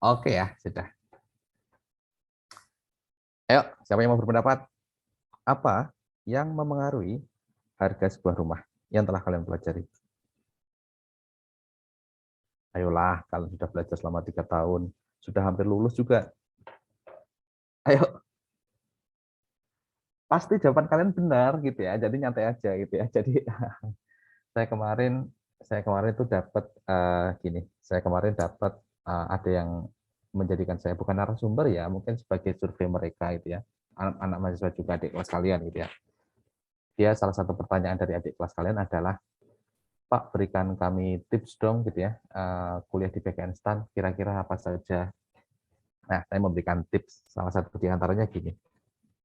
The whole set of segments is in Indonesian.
Oke ya, sudah. Ayo, siapa yang mau berpendapat? Apa yang memengaruhi harga sebuah rumah yang telah kalian pelajari? Ayolah, kalian sudah belajar selama 3 tahun, sudah hampir lulus juga. Ayo, pasti jawaban kalian benar gitu ya. Jadi nyantai aja gitu ya. Jadi saya kemarin saya kemarin tuh dapat gini. Saya kemarin dapat ada yang menjadikan saya bukan narasumber ya, mungkin sebagai survei mereka itu ya. Anak-anak mahasiswa juga adik kelas kalian gitu ya. Dia salah satu pertanyaan dari adik kelas kalian adalah, Pak, berikan kami tips dong gitu ya, kuliah di PKN STAN kira-kira apa saja. Nah, saya memberikan tips, salah satu di antaranya gini.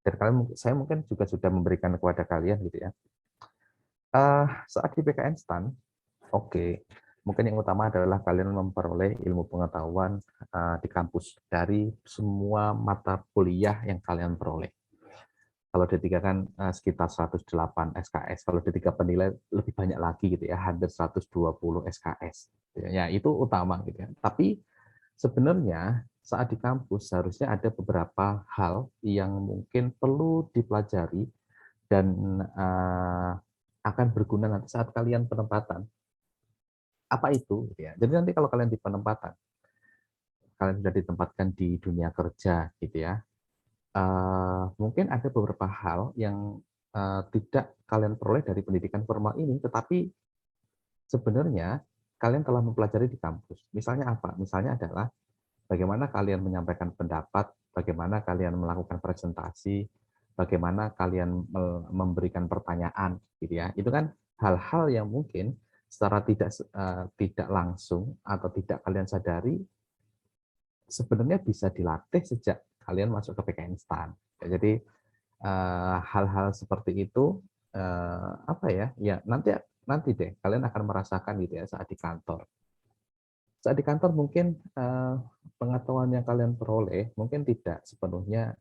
Dan kalian, saya mungkin juga sudah memberikan kepada kalian gitu ya. Saat di PKN STAN, oke, mungkin yang utama adalah kalian memperoleh ilmu pengetahuan di kampus dari semua mata kuliah yang kalian peroleh. Kalau D3 kan sekitar 108 SKS, kalau D3 penilai lebih banyak lagi gitu ya, hampir 120 SKS. Ya, itu utama gitu ya. Tapi sebenarnya saat di kampus seharusnya ada beberapa hal yang mungkin perlu dipelajari dan akan berguna nanti saat kalian penempatan. Apa itu? Gitu ya. Jadi nanti kalau kalian di penempatan, kalian sudah ditempatkan di dunia kerja gitu ya, mungkin ada beberapa hal yang tidak kalian peroleh dari pendidikan formal ini, tetapi sebenarnya kalian telah mempelajari di kampus. Misalnya apa? Misalnya adalah bagaimana kalian menyampaikan pendapat, bagaimana kalian melakukan presentasi, bagaimana kalian memberikan pertanyaan, gitu ya. Itu kan hal-hal yang mungkin secara tidak langsung atau tidak kalian sadari sebenarnya bisa dilatih sejak kalian masuk ke PKN STAN. Jadi hal-hal seperti itu apa ya? Ya nanti deh kalian akan merasakan gitu ya saat di kantor. Saat di kantor mungkin pengetahuan yang kalian peroleh mungkin tidak sepenuhnya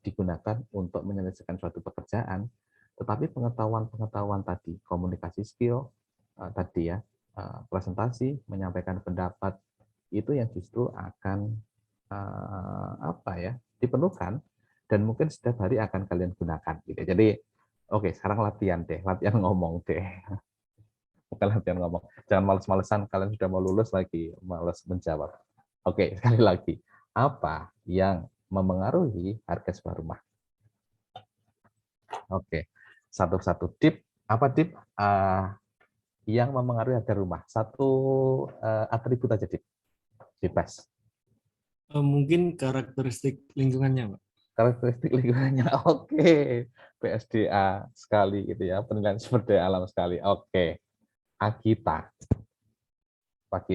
digunakan untuk menyelesaikan suatu pekerjaan, tetapi pengetahuan-pengetahuan tadi, komunikasi skill tadi ya, presentasi, menyampaikan pendapat itu yang justru akan apa ya diperlukan dan mungkin setiap hari akan kalian gunakan gitu. Jadi oke, sekarang latihan deh, latihan ngomong deh. Bukan latihan ngomong. Jangan males-malesan, kalian sudah mau lulus lagi, males menjawab. Oke, sekali lagi. Apa yang memengaruhi harga sebuah rumah? Oke, satu-satu tip. Apa tip yang memengaruhi harga rumah? Satu atribut aja, tip. Bebas. Mungkin karakteristik lingkungannya, Pak. Karakteristik lingkungannya, oke. PSDA sekali gitu ya, penilaian sumber daya alam sekali. Oke, Agita. Pak.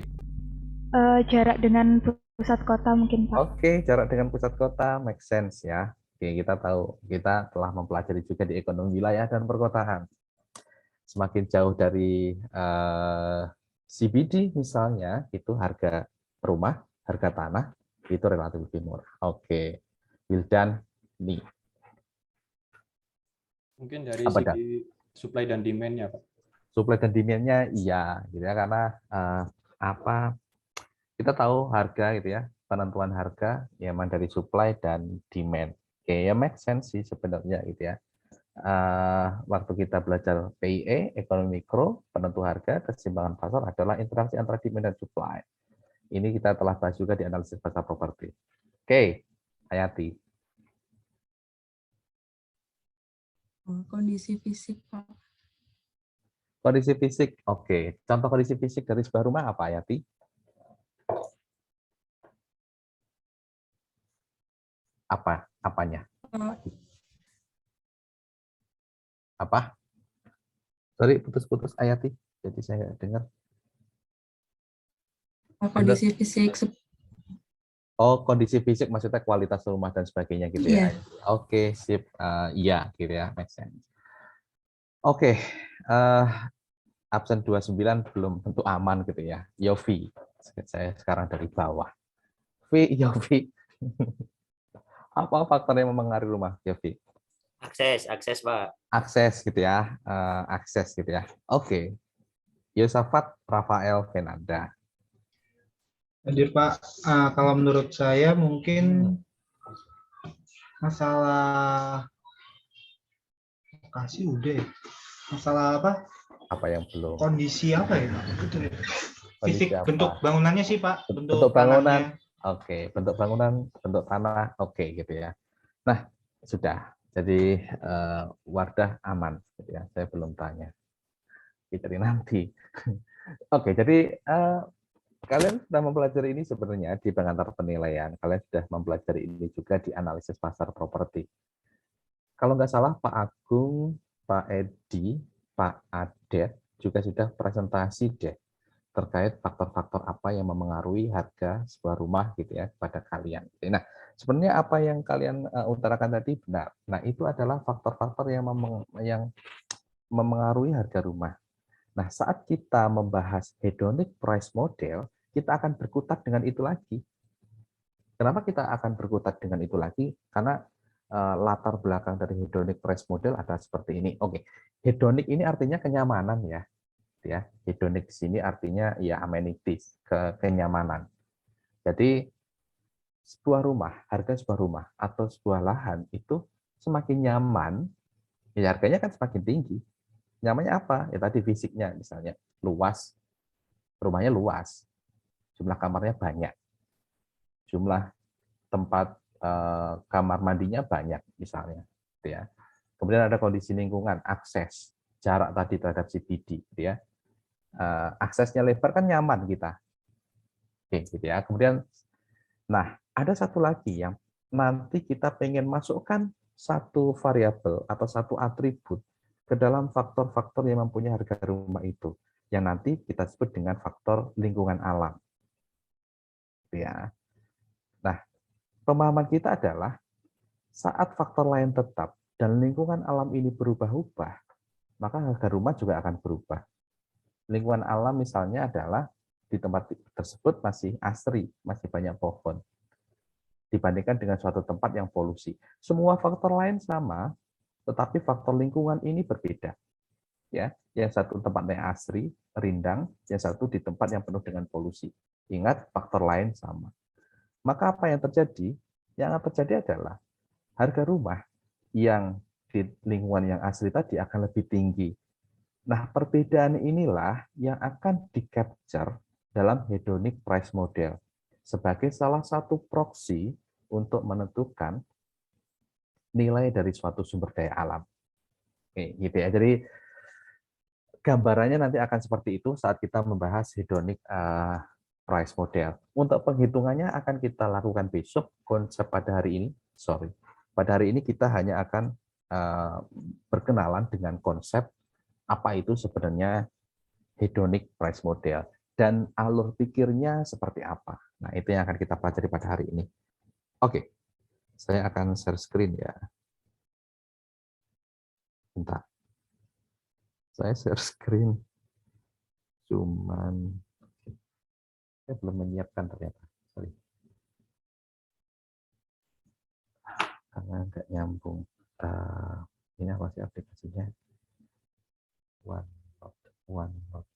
Jarak dengan pusat kota mungkin, Pak. Oke, jarak dengan pusat kota make sense ya. Oke, kita tahu, kita telah mempelajari juga di ekonomi wilayah dan perkotaan. Semakin jauh dari CBD misalnya, itu harga rumah, harga tanah, itu relatif lebih murah. Oke, Wildan, nih. Mungkin dari Apa dah? segi supply dan demand-nya, Pak. Supply dan demand-nya iya, gitu ya, karena apa? Kita tahu harga gitu ya, penentuan harga ya memang dari supply dan demand. Oke, ya make sense sih sebenarnya gitu ya. Waktu kita belajar PIE, ekonomi mikro, penentu harga, keseimbangan pasar adalah interaksi antara demand dan supply. Ini kita telah bahas juga di analisis pasar properti. Oke, Hayati. Kondisi fisik, Pak. Kondisi fisik, oke. Contoh kondisi fisik dari sebuah rumah apa, Hayati? Apanya? Apa? Sorry, putus-putus Hayati. Jadi saya dengar. Kondisi fisik. Oh, kondisi fisik maksudnya kualitas rumah dan sebagainya gitu ya. Oke, sip. Iya, gitu ya, make sense. Oke, absen 29 belum tentu aman gitu ya. Yofi, saya sekarang dari bawah. Yofi, apa faktor yang mempengaruhi rumah, Yofi? Akses Pak. Akses gitu ya, akses gitu ya. Oke, Yosafat Rafael Fenanda. Hadir Pak. Kalau menurut saya mungkin masalah lokasi udah ya. Masalah apa? Apa yang belum? Kondisi apa ya? Itu ya. Kondisi Fisik apa? bentuk bangunannya sih Pak. Bentuk bangunan, tanahnya. oke. Bentuk bangunan, bentuk tanah, oke gitu ya. Nah, sudah. Jadi Wardah aman, gitu ya. Saya belum tanya. Kita nanti. Oke, jadi kalian sudah mempelajari ini sebenarnya di pengantar penilaian. Kalian sudah mempelajari ini juga di analisis pasar properti. Kalau nggak salah Pak Agung, Pak Edi, Pak Adet juga sudah presentasi deh terkait faktor-faktor apa yang memengaruhi harga sebuah rumah gitu ya pada kalian. Nah, sebenarnya apa yang kalian utarakan tadi benar. Nah, itu adalah faktor-faktor yang memengaruhi harga rumah. Nah, saat kita membahas hedonic price model, kita akan berkutat dengan itu lagi. Kenapa kita akan berkutat dengan itu lagi? Karena latar belakang dari hedonic price model adalah seperti ini. Oke, hedonic ini artinya kenyamanan ya. Hedonic di sini artinya ya amenities, kenyamanan. Jadi sebuah rumah, harga sebuah rumah atau sebuah lahan itu semakin nyaman, ya harganya kan semakin tinggi. Nyamannya apa? Ya tadi fisiknya misalnya luas, rumahnya luas, jumlah kamarnya banyak, jumlah tempat kamar mandinya banyak misalnya, gitu ya. Kemudian ada kondisi lingkungan, akses, jarak tadi terhadap CBD, gitu ya. Aksesnya lebar kan nyaman kita, oke, gitu ya. Kemudian, nah ada satu lagi yang nanti kita pengen masukkan satu variabel atau satu atribut ke dalam faktor-faktor yang mempunyai harga rumah itu, yang nanti kita sebut dengan faktor lingkungan alam, gitu ya. Nah, pemahaman kita adalah saat faktor lain tetap dan lingkungan alam ini berubah-ubah, maka harga rumah juga akan berubah. Lingkungan alam misalnya adalah di tempat tersebut masih asri, masih banyak pohon, dibandingkan dengan suatu tempat yang polusi. Semua faktor lain sama, tetapi faktor lingkungan ini berbeda. Ya, yang satu tempatnya asri, rindang, yang satu di tempat yang penuh dengan polusi. Ingat, faktor lain sama. Maka apa yang terjadi? Yang akan terjadi adalah harga rumah yang di lingkungan yang asli tadi akan lebih tinggi. Nah, perbedaan inilah yang akan di-capture dalam hedonic price model sebagai salah satu proksi untuk menentukan nilai dari suatu sumber daya alam. Oke, gitu ya. Jadi gambarannya nanti akan seperti itu saat kita membahas hedonic price model. Untuk penghitungannya akan kita lakukan besok. Konsep pada hari ini, pada hari ini kita hanya akan berkenalan dengan konsep apa itu sebenarnya hedonic price model dan alur pikirnya seperti apa. Nah, itu yang akan kita pelajari pada hari ini. Oke, saya akan share screen ya. Bentar. Saya share screen. Cuman saya belum menyiapkan ternyata. Sorry. Karena nggak nyambung. Ini apa sih aplikasinya? OneNote.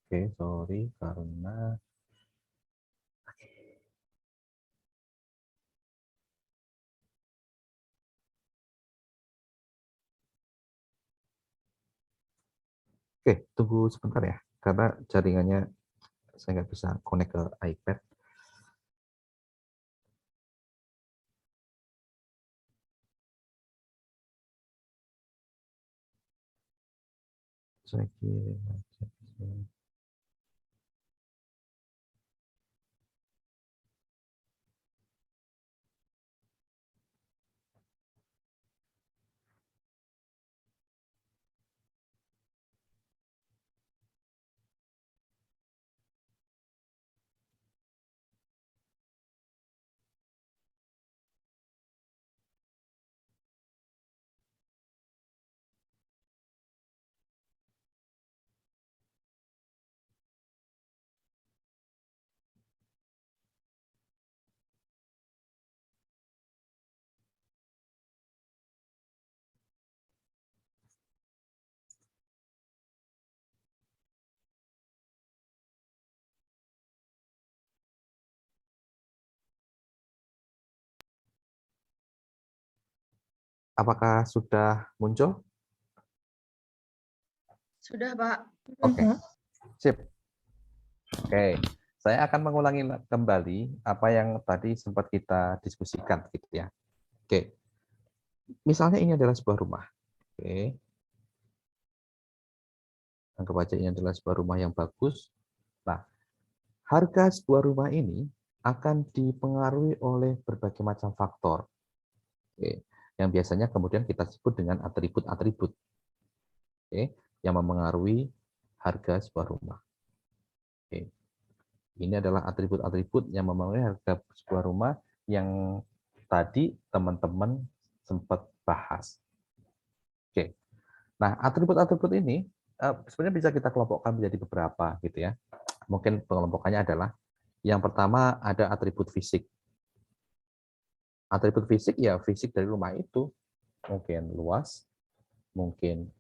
Oke, sorry karena oke, tunggu sebentar ya, karena jaringannya saya nggak bisa connect ke iPad. Saya kirim aja. Apakah sudah muncul? Sudah, Pak. Oke, sip. Oke, saya akan mengulangi kembali apa yang tadi sempat kita diskusikan, gitu ya. Oke, misalnya ini adalah sebuah rumah. Oke, anggap aja ini adalah sebuah rumah yang bagus. Nah, harga sebuah rumah ini akan dipengaruhi oleh berbagai macam faktor. Oke, yang biasanya kemudian kita sebut dengan atribut-atribut. Oke, yang memengaruhi harga sebuah rumah. Oke. Ini adalah atribut-atribut yang memengaruhi harga sebuah rumah yang tadi teman-teman sempat bahas. Oke. Nah, atribut-atribut ini sebenarnya bisa kita kelompokkan menjadi beberapa gitu ya. Mungkin pengelompokannya adalah yang pertama ada atribut fisik. Atribut fisik ya fisik dari rumah itu mungkin luas, mungkin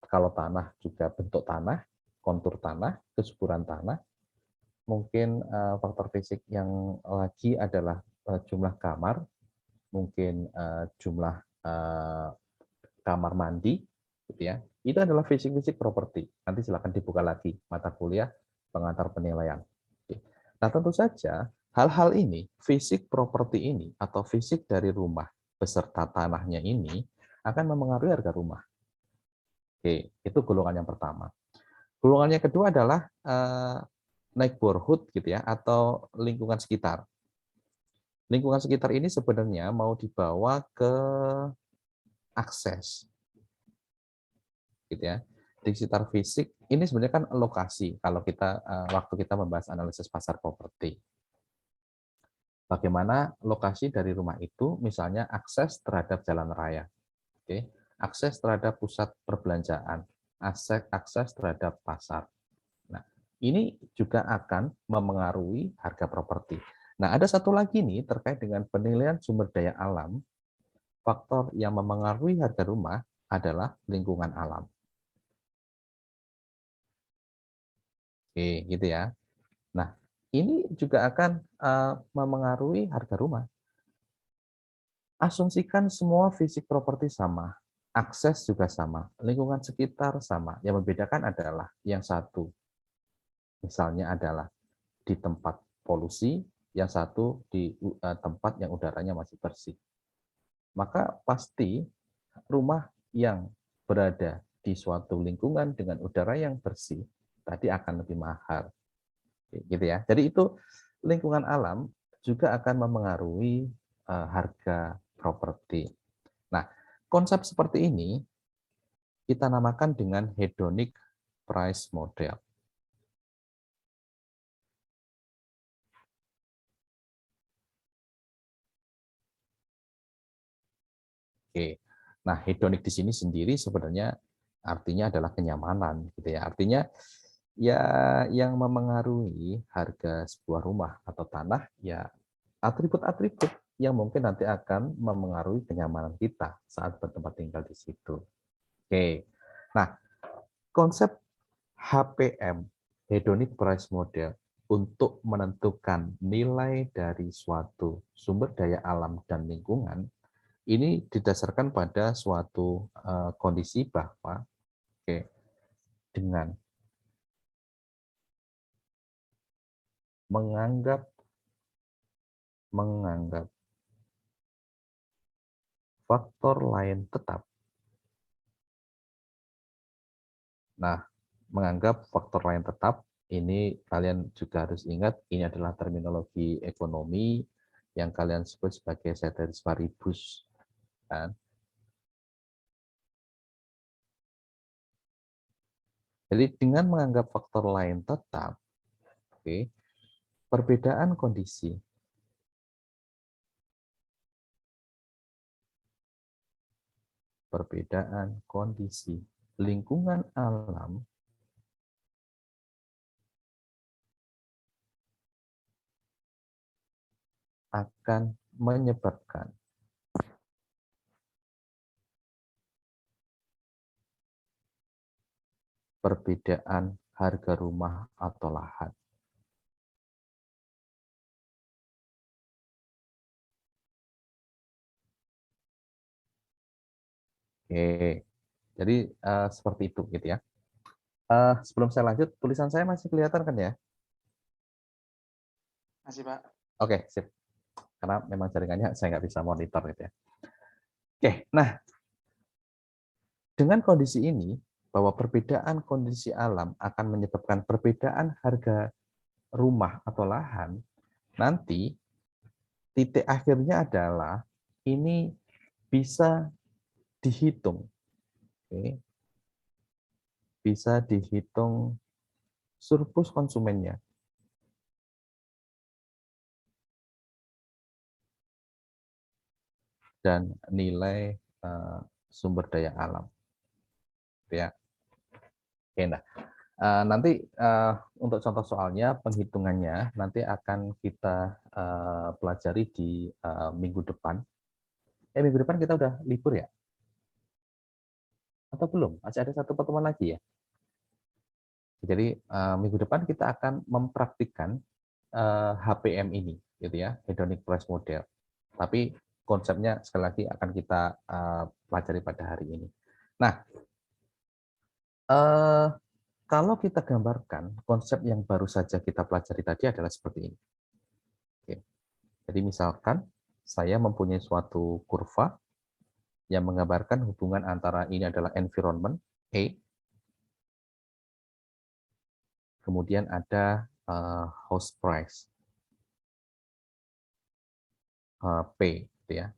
kalau tanah juga bentuk tanah, kontur tanah, kesuburan tanah. Mungkin faktor fisik yang lagi adalah jumlah kamar, mungkin jumlah kamar mandi, gitu ya. Itu adalah fisik-fisik properti. Nanti silakan dibuka lagi mata kuliah pengantar penilaian. Nah, tentu saja hal-hal ini, fisik properti ini atau fisik dari rumah beserta tanahnya ini akan memengaruhi harga rumah. Oke, itu golongan yang pertama. Golongan yang kedua adalah neighborhood gitu ya, atau lingkungan sekitar. Lingkungan sekitar ini sebenarnya mau dibawa ke akses, gitu ya. Di sekitar fisik ini sebenarnya kan lokasi. Kalau kita waktu kita membahas analisis pasar properti, bagaimana lokasi dari rumah itu, misalnya akses terhadap jalan raya, oke, akses terhadap pusat perbelanjaan, akses terhadap pasar. Nah, ini juga akan memengaruhi harga properti. Nah, ada satu lagi nih terkait dengan penilaian sumber daya alam. Faktor yang memengaruhi harga rumah adalah lingkungan alam. Oke, gitu ya. Nah, ini juga akan memengaruhi harga rumah. Asumsikan semua fisik properti sama, akses juga sama, lingkungan sekitar sama. Yang membedakan adalah yang satu, misalnya adalah di tempat polusi, yang satu di tempat yang udaranya masih bersih. Maka pasti rumah yang berada di suatu lingkungan dengan udara yang bersih tadi akan lebih mahal. Gitu ya. Jadi itu lingkungan alam juga akan memengaruhi harga properti. Nah, konsep seperti ini kita namakan dengan hedonic price model. Oke. Nah, hedonik di sini sendiri sebenarnya artinya adalah kenyamanan gitu ya. Artinya ya yang memengaruhi harga sebuah rumah atau tanah ya atribut-atribut yang mungkin nanti akan memengaruhi kenyamanan kita saat bertempat tinggal di situ. Oke. Nah, konsep HPM, hedonic price model, untuk menentukan nilai dari suatu sumber daya alam dan lingkungan ini didasarkan pada suatu kondisi bahwa dengan menganggap faktor lain tetap, Nah, menganggap faktor lain tetap, ini kalian juga harus ingat, ini adalah terminologi ekonomi yang kalian sebut sebagai ceteris paribus. Kan? Jadi dengan menganggap faktor lain tetap, oke, perbedaan kondisi lingkungan alam akan menyebabkan perbedaan harga rumah atau lahan. Oke, jadi seperti itu gitu ya. Sebelum saya lanjut, tulisan saya masih kelihatan kan ya? Masih, Pak. Oke, sip. Karena memang jaringannya saya nggak bisa monitor gitu ya. Oke, nah dengan kondisi ini, bahwa perbedaan kondisi alam akan menyebabkan perbedaan harga rumah atau lahan, nanti titik akhirnya adalah ini bisa dihitung. Oke. Bisa dihitung surplus konsumennya. Dan nilai sumber daya alam. Ya. Oke, nah. Nanti untuk contoh soalnya, penghitungannya nanti akan kita pelajari di minggu depan. Minggu depan kita udah libur ya? Atau belum? Masih ada satu pertemuan lagi ya? Jadi minggu depan kita akan mempraktikkan HPM ini, gitu ya, hedonic price model. Tapi konsepnya sekali lagi akan kita pelajari pada hari ini. Nah, kalau kita gambarkan konsep yang baru saja kita pelajari tadi adalah seperti ini. Oke. Jadi misalkan saya mempunyai suatu kurva yang menggambarkan hubungan antara ini adalah environment A, kemudian ada house price P, gitu ya.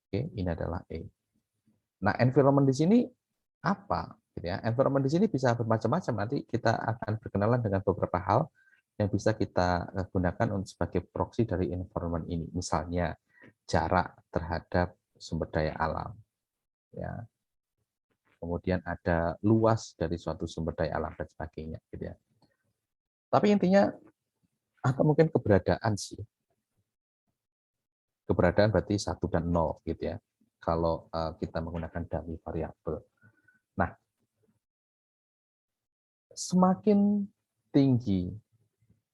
Oke, ini adalah E. Nah, environment di sini apa? Gitu ya. Environment di sini bisa bermacam-macam. Nanti kita akan berkenalan dengan beberapa hal yang bisa kita gunakan untuk sebagai proksi dari environment ini. Misalnya jarak terhadap sumber daya alam, ya. Kemudian ada luas dari suatu sumber daya alam dan sebagainya, gitu ya. Tapi intinya atau mungkin keberadaan sih. Keberadaan berarti 1 dan 0 gitu ya. Kalau kita menggunakan dummy variabel. Nah, semakin tinggi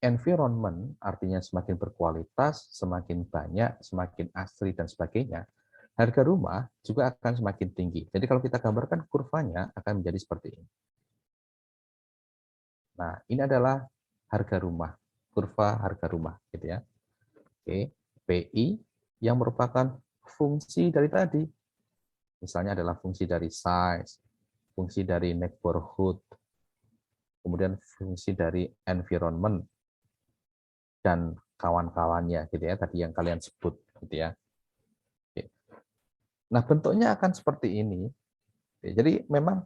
environment, artinya semakin berkualitas, semakin banyak, semakin asri dan sebagainya, harga rumah juga akan semakin tinggi. Jadi kalau kita gambarkan kurvanya akan menjadi seperti ini. Nah, ini adalah harga rumah, kurva harga rumah gitu ya. Oke, PI yang merupakan fungsi dari tadi. Misalnya adalah fungsi dari size, fungsi dari neighborhood, kemudian fungsi dari environment dan kawan-kawannya gitu ya, tadi yang kalian sebut gitu ya. Oke. Nah, bentuknya akan seperti ini. Jadi memang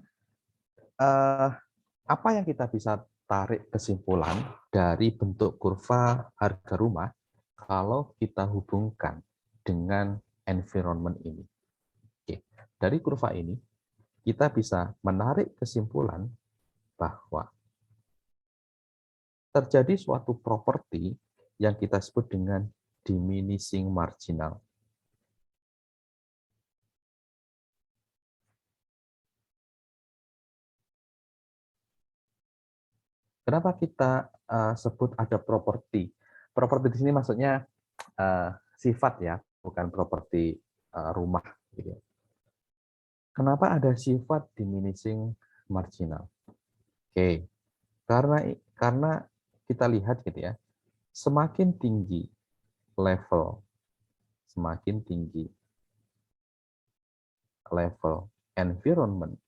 apa yang kita bisa tarik kesimpulan dari bentuk kurva harga rumah kalau kita hubungkan dengan environment ini. Oke. Dari kurva ini, kita bisa menarik kesimpulan bahwa terjadi suatu properti yang kita sebut dengan diminishing marginal. Kenapa kita sebut ada properti? Properti di sini maksudnya sifat ya, bukan properti rumah. Gitu. Kenapa ada sifat diminishing marginal? Oke, karena kita lihat gitu ya, semakin tinggi level environment,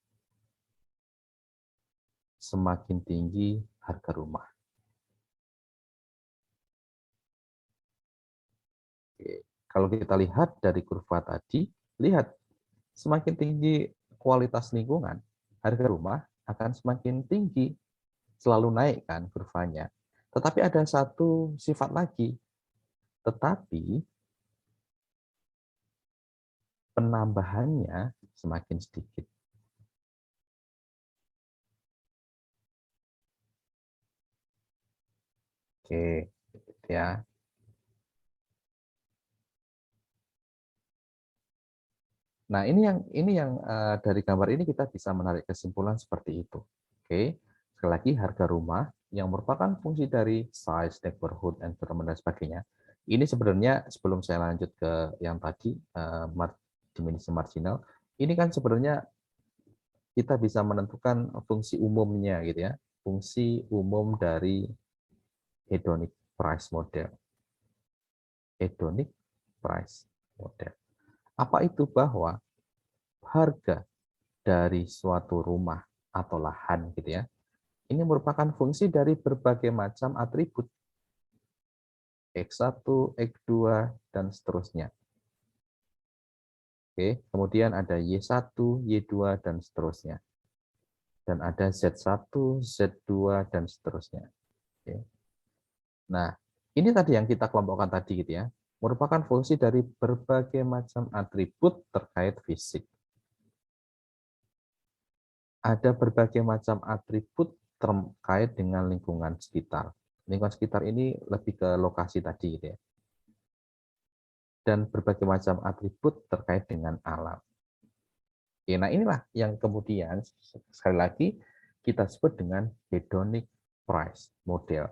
semakin tinggi harga rumah. Oke. Kalau kita lihat dari kurva tadi, lihat semakin tinggi kualitas lingkungan, harga rumah akan semakin tinggi, selalu naik kan kurvanya. Tetapi ada satu sifat lagi, tetapi penambahannya semakin sedikit. Oke, ya. Nah, ini yang dari gambar ini kita bisa menarik kesimpulan seperti itu. Oke, sekali lagi harga rumah yang merupakan fungsi dari size, neighborhood, environment dan sebagainya. Ini sebenarnya sebelum saya lanjut ke yang tadi dimensi marginal, ini kan sebenarnya kita bisa menentukan fungsi umumnya gitu ya, fungsi umum dari hedonic price model. Hedonic price model. Apa itu? Bahwa harga dari suatu rumah atau lahan gitu ya, ini merupakan fungsi dari berbagai macam atribut X1, X2 dan seterusnya. Oke, kemudian ada Y1, Y2 dan seterusnya. Dan ada Z1, Z2 dan seterusnya. Oke. Nah, ini tadi yang kita kelompokkan tadi gitu ya, merupakan fungsi dari berbagai macam atribut terkait fisik. Ada berbagai macam atribut terkait dengan lingkungan sekitar. Lingkungan sekitar ini lebih ke lokasi tadi gitu ya. Dan berbagai macam atribut terkait dengan alam. Oke, nah inilah yang kemudian sekali lagi kita sebut dengan hedonic price model.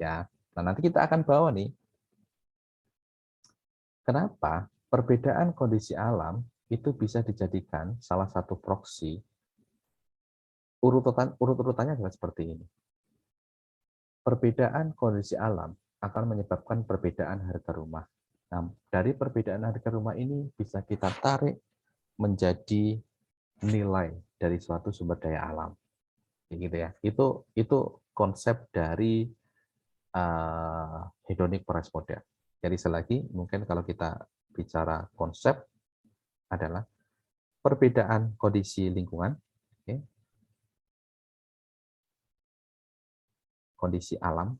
Ya, nah nanti kita akan bawa nih kenapa perbedaan kondisi alam itu bisa dijadikan salah satu proksi. Urut-urutannya adalah seperti ini. Perbedaan kondisi alam akan menyebabkan perbedaan harga rumah. Nah, dari perbedaan harga rumah ini bisa kita tarik menjadi nilai dari suatu sumber daya alam. Gitu ya. Itu konsep dari hedonic price model. Jadi selagi mungkin kalau kita bicara konsep adalah perbedaan kondisi lingkungan, okay, kondisi alam,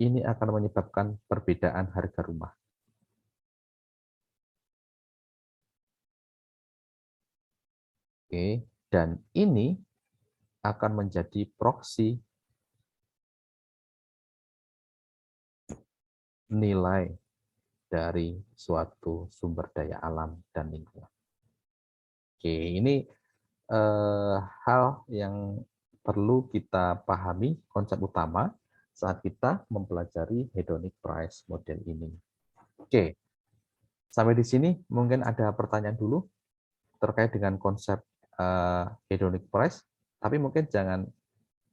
ini akan menyebabkan perbedaan harga rumah. Oke, dan ini akan menjadi proksi nilai dari suatu sumber daya alam dan lingkungan. Oke, ini hal yang perlu kita pahami, konsep utama saat kita mempelajari hedonic price model ini. Oke, sampai di sini mungkin ada pertanyaan dulu terkait dengan konsep hedonic price, tapi mungkin jangan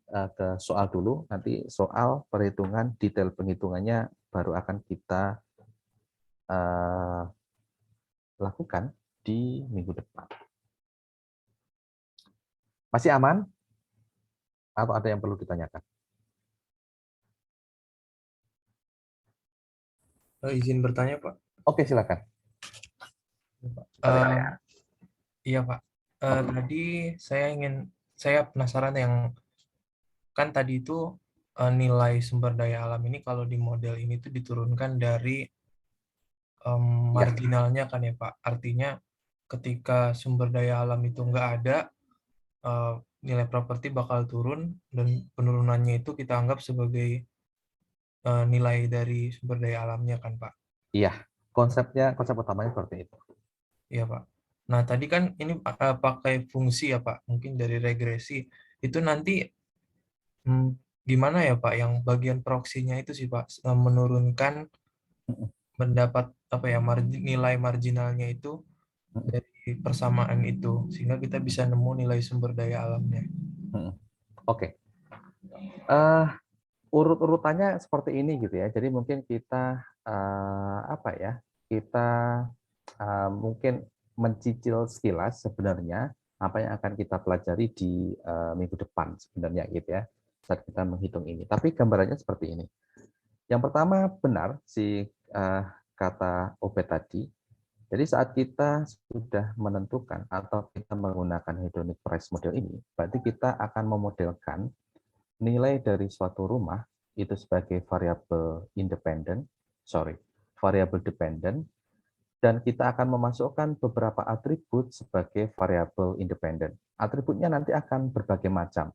ke soal dulu, nanti soal perhitungan, detail penghitungannya baru akan kita lakukan di minggu depan. Masih aman? Atau ada yang perlu ditanyakan? Izin bertanya, Pak. Oke, silakan. Iya, Pak. Tadi saya penasaran yang kan tadi itu nilai sumber daya alam ini kalau di model ini tuh diturunkan dari marginalnya kan ya, Pak. Artinya ketika sumber daya alam itu nggak ada, nilai properti bakal turun dan penurunannya itu kita anggap sebagai nilai dari sumber daya alamnya kan, Pak. Iya, konsep utamanya seperti itu. Iya, Pak. Nah, tadi kan ini pakai fungsi ya, Pak. Mungkin dari regresi. Itu nanti gimana ya, Pak, yang bagian proksinya itu sih, Pak, menurunkan mendapat apa ya, nilai marginalnya itu dari persamaan itu sehingga kita bisa nemu nilai sumber daya alamnya. Oke. Urut-urutannya seperti ini gitu ya. Jadi mungkin kita apa ya? Kita mungkin mencicil sekilas sebenarnya apa yang akan kita pelajari di minggu depan sebenarnya gitu ya saat kita menghitung ini. Tapi gambarannya seperti ini. Yang pertama benar si kata Obed tadi. Jadi saat kita sudah menentukan atau kita menggunakan hedonic price model ini, berarti kita akan memodelkan nilai dari suatu rumah itu sebagai variabel variabel dependent, dan kita akan memasukkan beberapa atribut sebagai variabel independen. Atributnya nanti akan berbagai macam.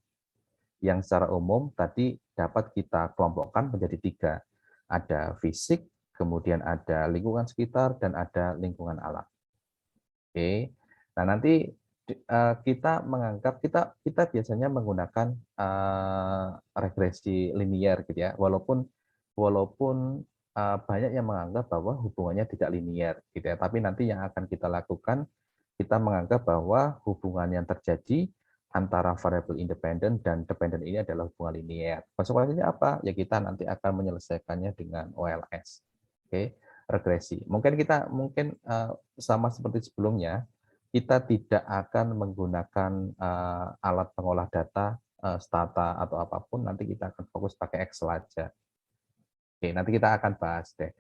Yang secara umum tadi dapat kita kelompokkan menjadi 3. Ada fisik, kemudian ada lingkungan sekitar, dan ada lingkungan alam. Oke. Nah, nanti kita menganggap kita biasanya menggunakan regresi linier gitu ya. Walaupun banyak yang menganggap bahwa hubungannya tidak linier gitu ya. Tapi nanti yang akan kita lakukan, kita menganggap bahwa hubungan yang terjadi antara variabel independen dan dependen ini adalah hubungan linier. Konsekuensinya apa? Ya kita nanti akan menyelesaikannya dengan OLS. Oke, regresi. Mungkin sama seperti sebelumnya, kita tidak akan menggunakan alat pengolah data, stata atau apapun. Nanti kita akan fokus pakai Excel aja. Oke, nanti kita akan bahas deh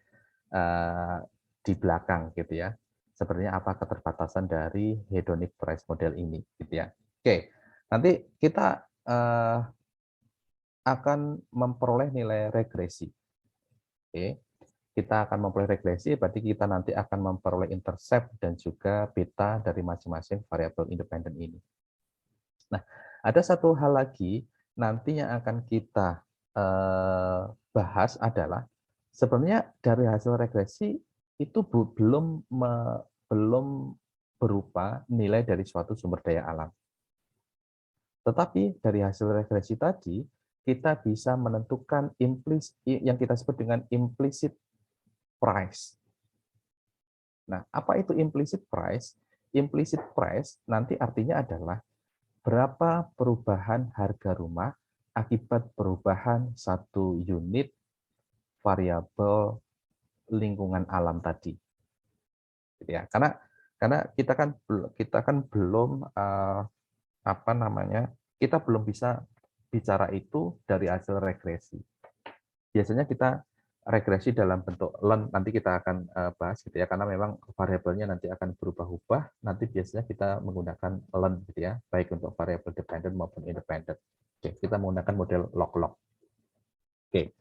di belakang gitu ya. Sebenarnya apa keterbatasan dari hedonic price model ini gitu ya. Oke, nanti kita akan memperoleh nilai regresi. Oke. Kita akan memperoleh regresi, berarti kita nanti akan memperoleh intercept dan juga beta dari masing-masing variabel independen ini. Nah, ada satu hal lagi nanti yang akan kita bahas adalah sebenarnya dari hasil regresi itu belum berupa nilai dari suatu sumber daya alam. Tetapi dari hasil regresi tadi, kita bisa menentukan yang kita sebut dengan implicit price. Nah, apa itu implicit price? Implicit price nanti artinya adalah berapa perubahan harga rumah akibat perubahan satu unit variabel lingkungan alam tadi. Gitu ya. Karena kita kan belum kita belum bisa bicara itu dari hasil regresi. Biasanya kita regresi dalam bentuk learn, nanti kita akan bahas gitu ya, karena memang variabelnya nanti akan berubah-ubah. Nanti biasanya kita menggunakan learn gitu ya, baik untuk variabel dependent maupun independent. Oke, kita menggunakan model log-log. Oke,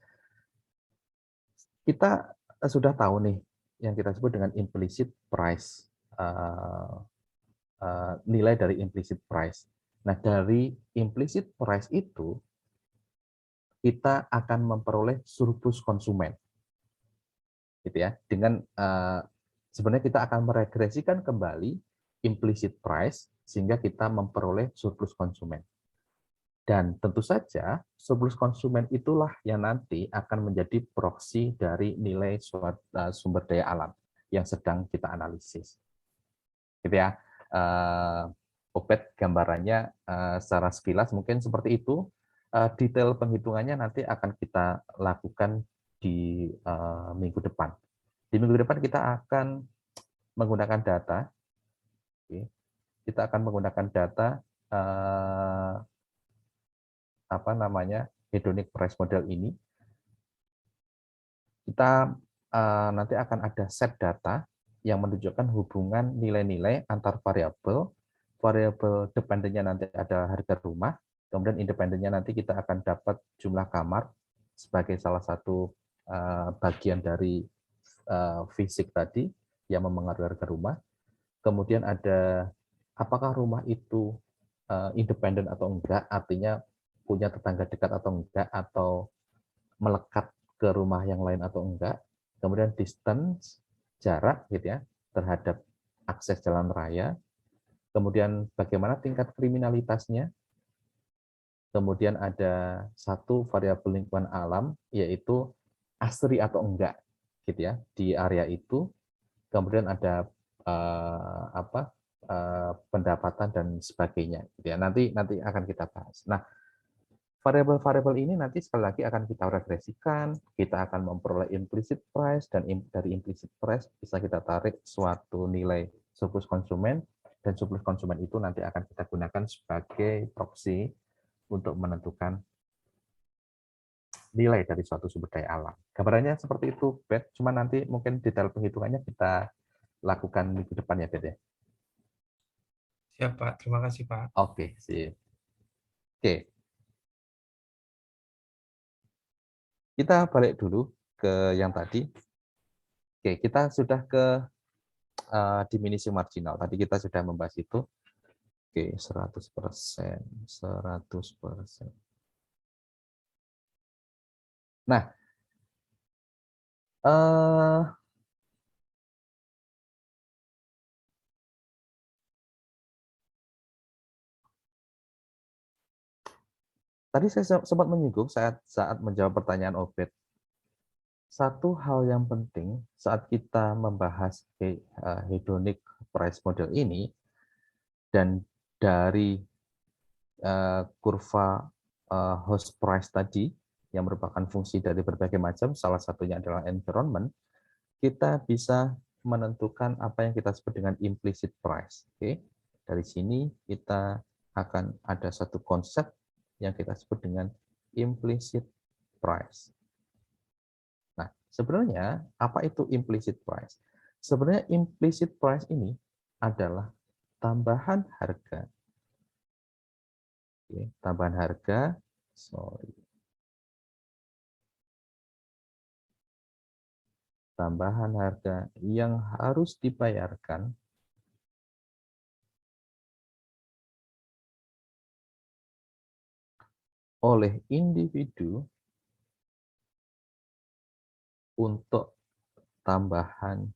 kita sudah tahu nih yang kita sebut dengan implicit price, nilai dari implicit price. Nah, dari implicit price itu kita akan memperoleh surplus konsumen, gitu ya. Dengan sebenarnya kita akan meregresikan kembali implicit price sehingga kita memperoleh surplus konsumen. Dan tentu saja surplus konsumen itulah yang nanti akan menjadi proksi dari nilai sumber daya alam yang sedang kita analisis, gitu ya. Obed gambarannya secara sekilas mungkin seperti itu. Detail penghitungannya nanti akan kita lakukan di minggu depan. Di minggu depan kita akan menggunakan data. Kita akan menggunakan data hedonic price model ini. Kita nanti akan ada set data yang menunjukkan hubungan nilai-nilai antar variabel. Variabel dependennya nanti ada harga rumah. Kemudian independennya nanti kita akan dapat jumlah kamar sebagai salah satu bagian dari fisik tadi yang mempengaruhi harga rumah. Kemudian ada apakah rumah itu independen atau enggak, artinya punya tetangga dekat atau enggak, atau melekat ke rumah yang lain atau enggak. Kemudian distance, jarak gitu ya, terhadap akses jalan raya. Kemudian bagaimana tingkat kriminalitasnya. Kemudian ada satu variabel lingkungan alam, yaitu asri atau enggak, gitu ya, di area itu. Kemudian ada pendapatan dan sebagainya, gitu ya. Nanti akan kita bahas. Nah, variabel-variabel ini nanti sekali lagi akan kita regresikan. Kita akan memperoleh implicit price, dan dari implicit price bisa kita tarik suatu nilai surplus konsumen, dan surplus konsumen itu nanti akan kita gunakan sebagai proxy untuk menentukan nilai dari suatu sumber daya alam. Gambarannya seperti itu, Bet. Cuma nanti mungkin detail penghitungannya kita lakukan minggu depan ya, Bet ya. Siap, Pak. Terima kasih, Pak. Oke, sip. Oke. Kita balik dulu ke yang tadi. Oke, kita sudah ke diminisi marginal. Tadi kita sudah membahas itu. Oke, 100%, 100%. Nah, tadi saya sempat menyinggung saat menjawab pertanyaan Obed. Satu hal yang penting saat kita membahas hedonic price model ini, dan dari kurva host price tadi, yang merupakan fungsi dari berbagai macam, salah satunya adalah environment, kita bisa menentukan apa yang kita sebut dengan implicit price. Oke, dari sini kita akan ada satu konsep yang kita sebut dengan implicit price. Nah, sebenarnya apa itu implicit price? Sebenarnya implicit price ini adalah tambahan harga. Oke, tambahan harga, tambahan harga yang harus dibayarkan oleh individu untuk tambahan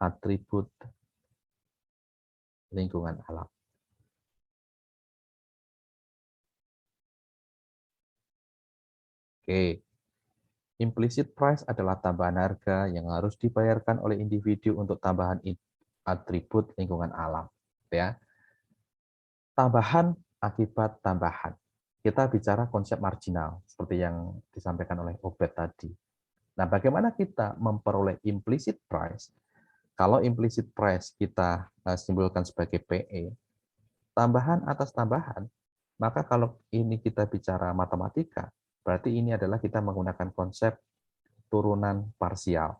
atribut lingkungan alam. Oke, implicit price adalah tambahan harga yang harus dibayarkan oleh individu untuk tambahan atribut lingkungan alam. Ya, tambahan akibat tambahan. Kita bicara konsep marginal seperti yang disampaikan oleh Obed tadi. Nah, bagaimana kita memperoleh implicit price? Kalau implicit price kita simbolkan sebagai PE, tambahan atas tambahan, maka kalau ini kita bicara matematika, berarti ini adalah kita menggunakan konsep turunan parsial.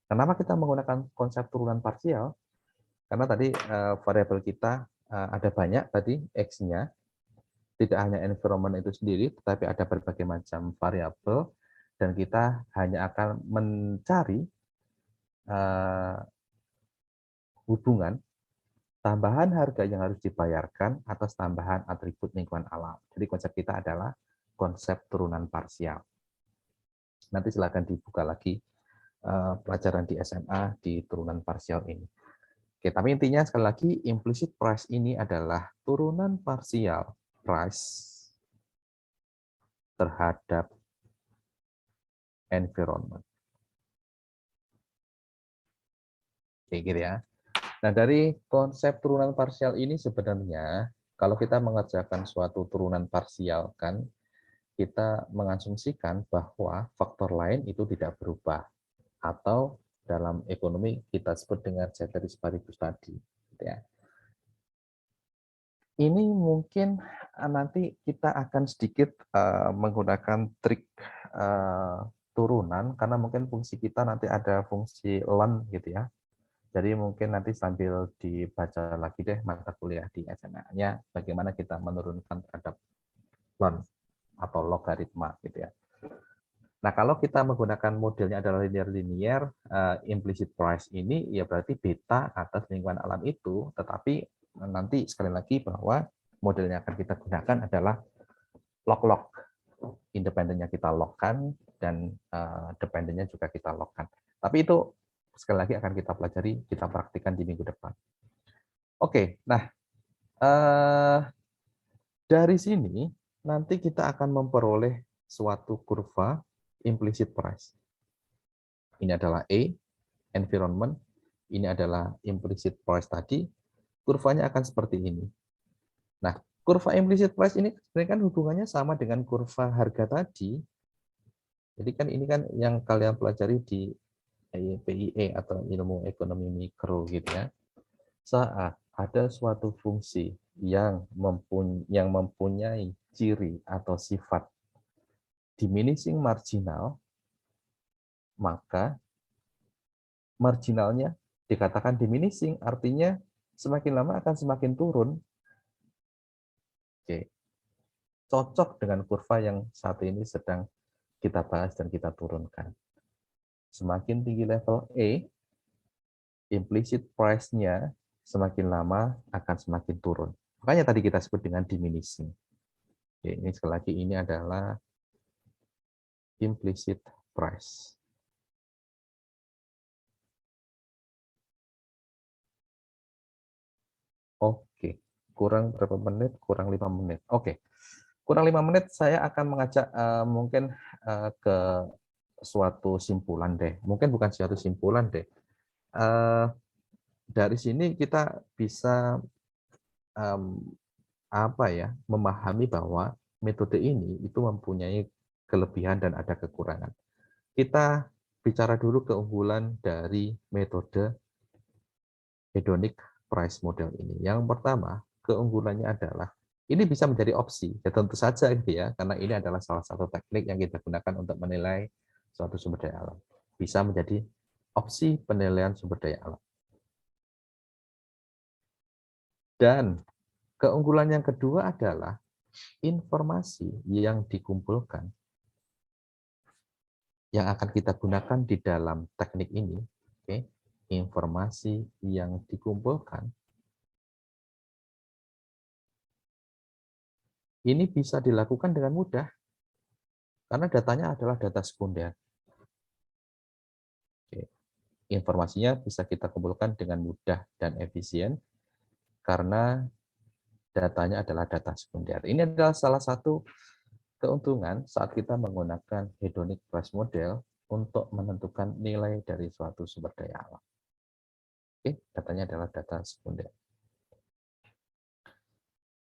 Kenapa kita menggunakan konsep turunan parsial? Karena tadi variabel kita ada banyak tadi X-nya, tidak hanya environment itu sendiri, tetapi ada berbagai macam variabel, dan kita hanya akan mencari hubungan tambahan harga yang harus dibayarkan atas tambahan atribut lingkungan alam. Jadi konsep kita adalah konsep turunan parsial. Nanti silakan dibuka lagi pelajaran di SMA di turunan parsial ini. Oke, tapi intinya sekali lagi implicit price ini adalah turunan parsial price terhadap environment. Oke, gitu ya. Nah, dari konsep turunan parsial ini sebenarnya kalau kita mengerjakan suatu turunan parsial kan kita mengasumsikan bahwa faktor lain itu tidak berubah, atau dalam ekonomi kita sebut dengan ceteris paribus tadi. Ya. Ini mungkin nanti kita akan sedikit menggunakan trik turunan, karena mungkin fungsi kita nanti ada fungsi ln gitu ya. Jadi mungkin nanti sambil dibaca lagi deh mata kuliah di SMA-nya, bagaimana kita menurunkan terhadap ln atau logaritma gitu ya. Nah, kalau kita menggunakan modelnya adalah linear implicit price ini, ya berarti beta atas lingkungan alam itu, tetapi nanti sekali lagi bahwa model yang akan kita gunakan adalah log-log. Independennya kita logkan, dan dependennya juga kita logkan. Tapi itu sekali lagi akan kita pelajari, kita praktikkan di minggu depan. Oke, nah dari sini nanti kita akan memperoleh suatu kurva implicit price. Ini adalah E, environment, ini adalah implicit price tadi, kurvanya akan seperti ini. Nah, kurva implicit price ini sebenarnya kan hubungannya sama dengan kurva harga tadi. Jadi kan ini kan yang kalian pelajari di PIE atau ilmu ekonomi mikro gitu ya. Saat ada suatu fungsi yang mempunyai ciri atau sifat diminishing marginal, maka marginalnya dikatakan diminishing, artinya semakin lama akan semakin turun. Oke. Cocok dengan kurva yang saat ini sedang kita bahas dan kita turunkan. Semakin tinggi level E, implicit price-nya semakin lama akan semakin turun. Makanya tadi kita sebut dengan diminishing. Oke, ini sekali lagi ini adalah implicit price. Oke, kurang berapa menit? Kurang 5 menit. Oke, kurang 5 menit saya akan mengajak mungkin ke suatu simpulan deh. Mungkin bukan suatu simpulan deh. Dari sini kita bisa memahami bahwa metode ini itu mempunyai kelebihan dan ada kekurangan. Kita bicara dulu keunggulan dari metode hedonic price model ini. Yang pertama, keunggulannya adalah ini bisa menjadi opsi. Ya tentu saja gitu ya, karena ini adalah salah satu teknik yang kita gunakan untuk menilai suatu sumber daya alam. Bisa menjadi opsi penilaian sumber daya alam. Dan keunggulan yang kedua adalah informasi yang dikumpulkan yang akan kita gunakan di dalam teknik ini, informasi yang dikumpulkan ini bisa dilakukan dengan mudah karena datanya adalah data sekunder. Informasinya bisa kita kumpulkan dengan mudah dan efisien karena datanya adalah data sekunder. Ini adalah salah satu keuntungan saat kita menggunakan hedonic price model untuk menentukan nilai dari suatu sumber daya alam. Datanya adalah data sekunder.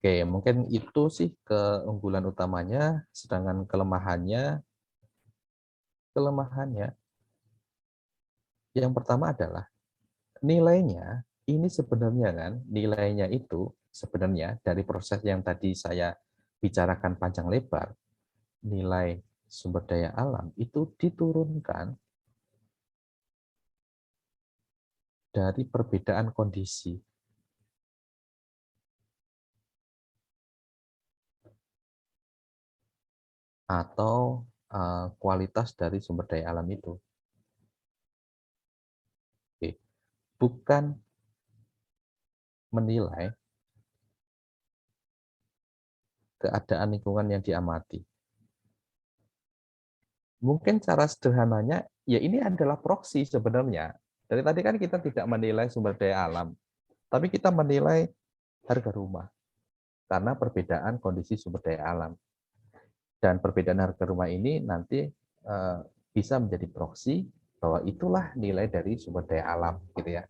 Mungkin itu sih keunggulan utamanya, sedangkan kelemahannya yang pertama adalah nilainya ini sebenarnya kan, nilainya itu sebenarnya dari proses yang tadi saya bicarakan panjang lebar, nilai sumber daya alam itu diturunkan dari perbedaan kondisi. Atau kualitas dari sumber daya alam itu. Bukan menilai keadaan lingkungan yang diamati. Mungkin cara sederhananya, ya ini adalah proksi sebenarnya. Dari tadi kan kita tidak menilai sumber daya alam, tapi kita menilai harga rumah karena perbedaan kondisi sumber daya alam. Dan perbedaan harga rumah ini nanti bisa menjadi proksi bahwa itulah nilai dari sumber daya alam, gitu ya.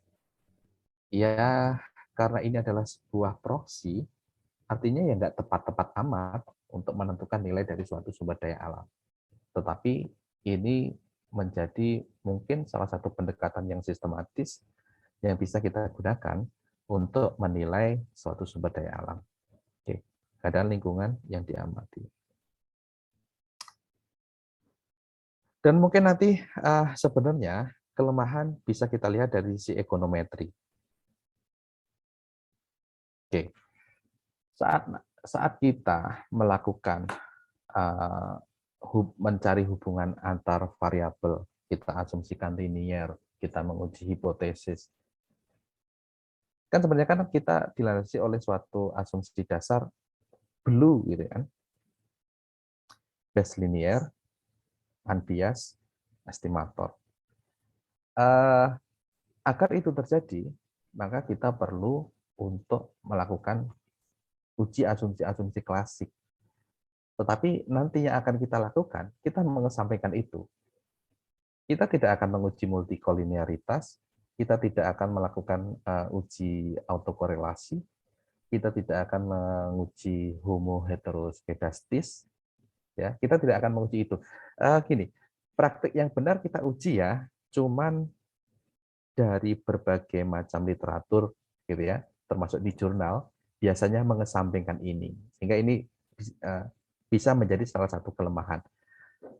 Ya, karena ini adalah sebuah proksi, artinya ya nggak tepat-tepat amat untuk menentukan nilai dari suatu sumber daya alam. Tetapi ini menjadi mungkin salah satu pendekatan yang sistematis yang bisa kita gunakan untuk menilai suatu sumber daya alam. Keadaan lingkungan yang diamati. Dan mungkin nanti sebenarnya kelemahan bisa kita lihat dari sisi ekonometri. Saat kita melakukan mencari hubungan antar variabel, kita asumsikan linier, kita menguji hipotesis. Kan sebenarnya kan kita dilandasi oleh suatu asumsi dasar blue gitu kan. Base linear, unbiased, estimator. Agar itu terjadi, maka kita perlu untuk melakukan uji asumsi-asumsi klasik. Tetapi nanti yang akan kita lakukan, kita mengesampingkan itu. Kita tidak akan menguji multikolinearitas, kita tidak akan melakukan uji autokorelasi, kita tidak akan menguji homoheteroskedastis, ya, kita tidak akan menguji itu. Gini, praktik yang benar kita uji ya, cuman dari berbagai macam literatur gitu ya, termasuk di jurnal, biasanya mengesampingkan ini. Sehingga ini bisa menjadi salah satu kelemahan.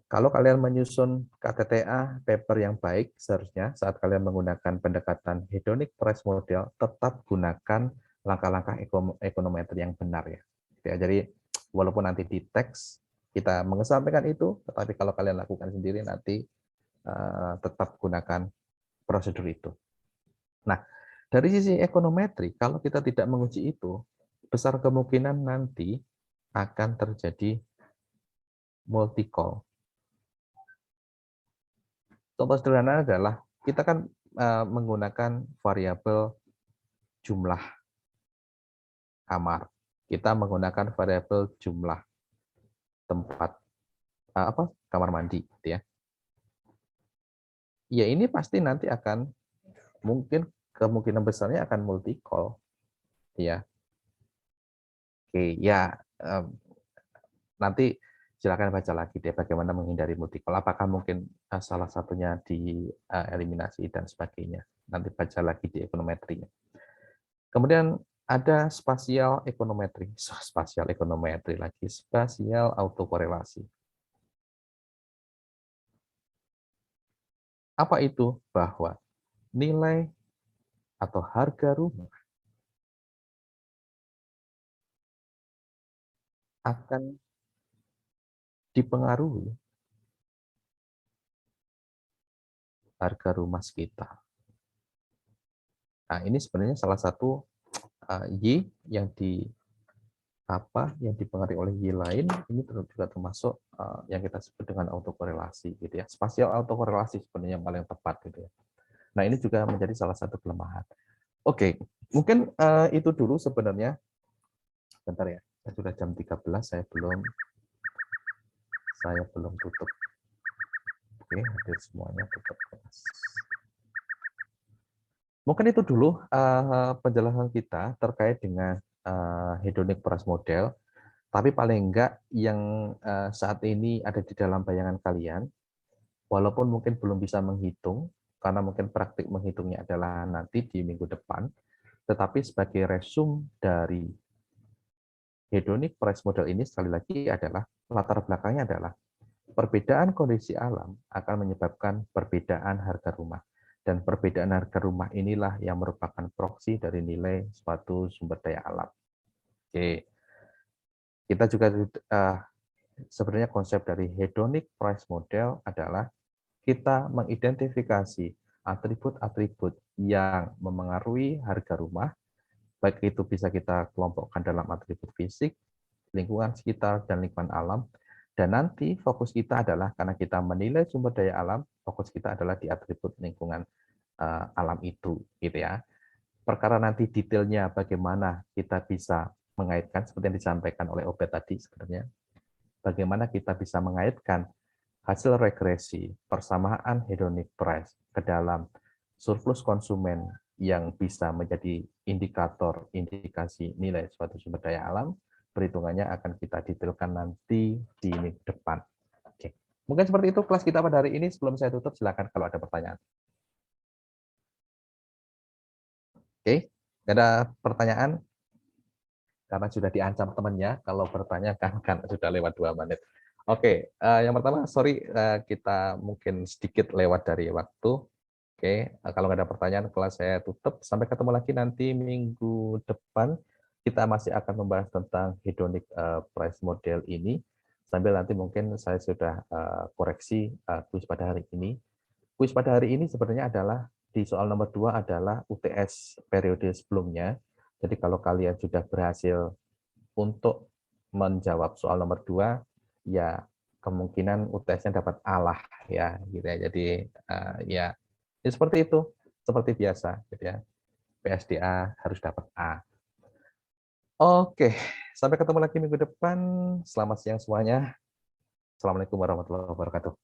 Kalau kalian menyusun KTTA paper yang baik, seharusnya saat kalian menggunakan pendekatan hedonic price model, tetap gunakan langkah-langkah ekonometri yang benar ya. Jadi walaupun nanti di teks kita mengesampingkan itu, tetapi kalau kalian lakukan sendiri nanti tetap gunakan prosedur itu. Nah, dari sisi ekonometri, kalau kita tidak menguji itu, besar kemungkinan nanti akan terjadi multi-call. Contoh sederhana adalah kita kan menggunakan variabel jumlah kamar. Kita menggunakan variabel jumlah tempat kamar mandi, gitu ya. Ya ini pasti nanti akan mungkin kemungkinan besarnya akan multi call, ya. Oke, ya nanti silakan baca lagi deh bagaimana menghindari multi call. Apakah mungkin salah satunya di eliminasi dan sebagainya. Nanti baca lagi di ekonometrinya. Kemudian ada spasial ekonometri lagi, spasial autokorelasi. Apa itu? Bahwa nilai atau harga rumah akan dipengaruhi harga rumah sekitar. Nah, ini sebenarnya salah satu Y yang dipengaruhi oleh Y lain, ini juga termasuk yang kita sebut dengan autokorelasi gitu ya. Spasial autokorelasi sebenarnya yang paling tepat gitu ya. Nah, ini juga menjadi salah satu kelemahan. Oke, mungkin itu dulu sebenarnya. Bentar ya, sudah jam 13 saya belum tutup. Oke, hadir semuanya tutup kelas. Mungkin itu dulu penjelasan kita terkait dengan hedonic price model. Tapi paling enggak yang saat ini ada di dalam bayangan kalian, walaupun mungkin belum bisa menghitung, karena mungkin praktik menghitungnya adalah nanti di minggu depan, tetapi sebagai resume dari hedonic price model ini sekali lagi adalah latar belakangnya adalah perbedaan kondisi alam akan menyebabkan perbedaan harga rumah. Dan perbedaan harga rumah inilah yang merupakan proksi dari nilai suatu sumber daya alam. Oke. Kita juga sebenarnya konsep dari hedonic price model adalah kita mengidentifikasi atribut-atribut yang memengaruhi harga rumah, baik itu bisa kita kelompokkan dalam atribut fisik, lingkungan sekitar, dan lingkungan alam. Dan nanti fokus kita adalah, karena kita menilai sumber daya alam, fokus kita adalah di atribut lingkungan alam itu, gitu ya. Perkara nanti detailnya bagaimana kita bisa mengaitkan, seperti yang disampaikan oleh Obed tadi sebenarnya, bagaimana kita bisa mengaitkan hasil regresi persamaan hedonic price ke dalam surplus konsumen yang bisa menjadi indikasi nilai suatu sumber daya alam, perhitungannya akan kita detailkan nanti di minggu depan. Oke. Mungkin seperti itu kelas kita pada hari ini. Sebelum saya tutup, silakan kalau ada pertanyaan. Oke, ada pertanyaan? Karena sudah diancam temannya, kalau bertanya kan sudah lewat 2 menit. Oke, yang pertama, sorry kita mungkin sedikit lewat dari waktu. Oke, kalau nggak ada pertanyaan, kelas saya tutup. Sampai ketemu lagi nanti minggu depan. Kita masih akan membahas tentang hedonic price model ini. Sambil nanti mungkin saya sudah koreksi kuis pada hari ini. Kuis pada hari ini sebenarnya adalah di soal nomor 2 adalah UTS periode sebelumnya. Jadi kalau kalian sudah berhasil untuk menjawab soal nomor 2, ya kemungkinan UTS-nya dapat A lah ya, gitu ya. Jadi ya seperti itu, seperti biasa, gitu ya. PSDA harus dapat A. Oke, sampai ketemu lagi minggu depan. Selamat siang semuanya. Assalamualaikum warahmatullahi wabarakatuh.